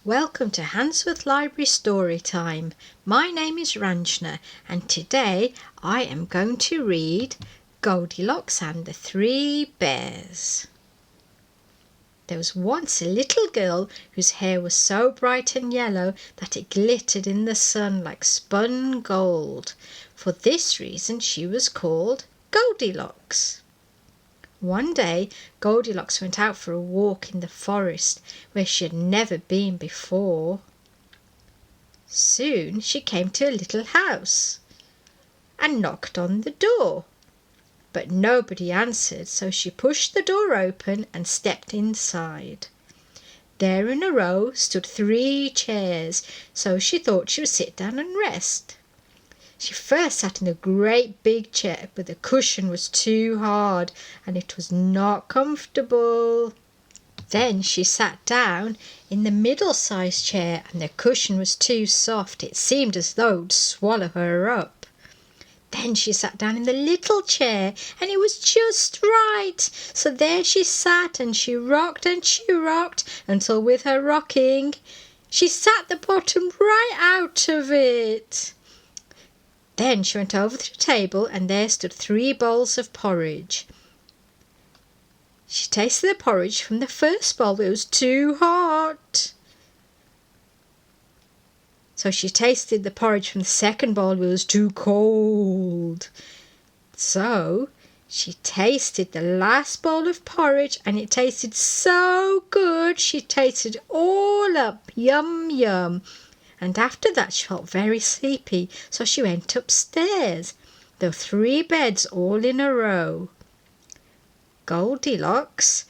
Welcome to Handsworth Library Story Time. My name is Ranjna and today I am going to read Goldilocks and the Three Bears. There was once a little girl whose hair was so bright and yellow that it glittered in the sun like spun gold. For this reason she was called Goldilocks. One day Goldilocks went out for a walk in the forest where she had never been before. Soon she came to a little house and knocked on the door, but nobody answered, so she pushed the door open and stepped inside. There in a row stood 3 chairs, so she thought she would sit down and rest. She first sat in a great big chair, but the cushion was too hard and it was not comfortable. Then she sat down in the middle-sized chair and the cushion was too soft. It seemed as though it would swallow her up. Then she sat down in the little chair and it was just right. So there she sat and she rocked until with her rocking she sat the bottom right out of it. Then she went over to the table and there stood 3 bowls of porridge. She tasted the porridge from the first bowl, but it was too hot. So she tasted the porridge from the second bowl, but it was too cold. So she tasted the last bowl of porridge and it tasted so good. She tasted all up, yum yum. And after that she felt very sleepy, so she went upstairs. There were 3 beds all in a row. Goldilocks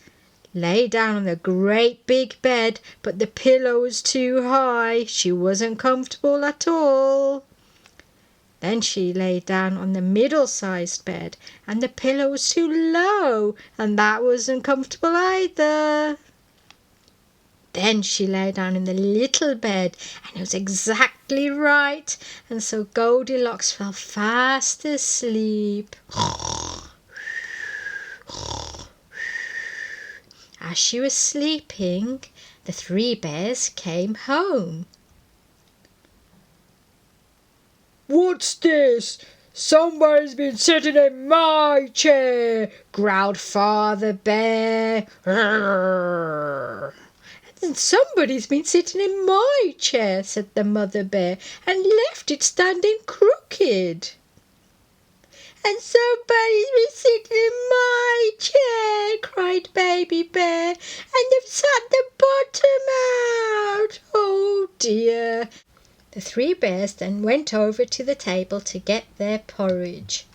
lay down on a great big bed, but the pillow was too high. She wasn't comfortable at all. Then she lay down on the middle-sized bed, and the pillow was too low, and that wasn't comfortable either. Then she lay down in the little bed and it was exactly right, and so Goldilocks fell fast asleep. As she was sleeping, the 3 bears came home. "What's this? Somebody's been sitting in my chair," growled Father Bear. "And somebody's been sitting in my chair," said the Mother Bear, "and left it standing crooked." "And somebody's been sitting in my chair," cried Baby Bear, "and they've sat the bottom out. Oh dear." The 3 bears then went over to the table to get their porridge.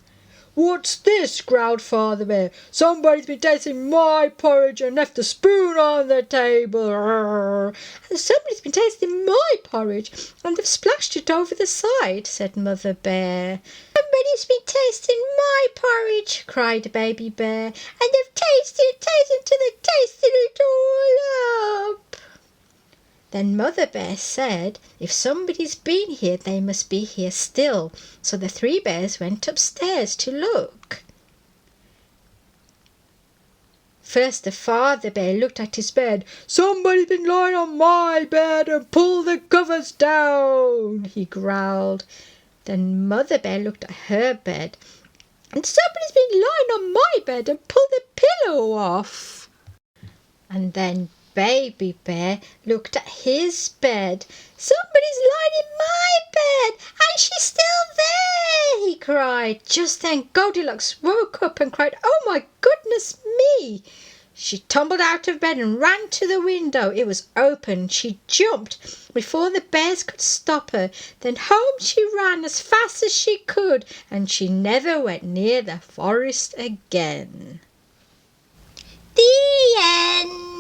"What's this?" growled Father Bear. "Somebody's been tasting my porridge and left the spoon on the table." "And somebody's been tasting my porridge and they've splashed it over the side," said Mother Bear. "Somebody's been tasting my porridge," cried Baby Bear, "and they've tasted till they've tasted it all up." Then Mother Bear said, "If somebody's been here, they must be here still." So the 3 bears went upstairs to look. First the Father Bear looked at his bed. "Somebody's been lying on my bed and pulled the covers down," he growled. Then Mother Bear looked at her bed. "And somebody's been lying on my bed and pulled the pillow off." And then Baby Bear looked at his bed. "Somebody's lying in my bed and she's still there," he cried. Just then Goldilocks woke up and cried, "Oh my goodness me!" She tumbled out of bed and ran to the window. It was open. She jumped before the bears could stop her. Then home she ran as fast as she could, and she never went near the forest again. The end.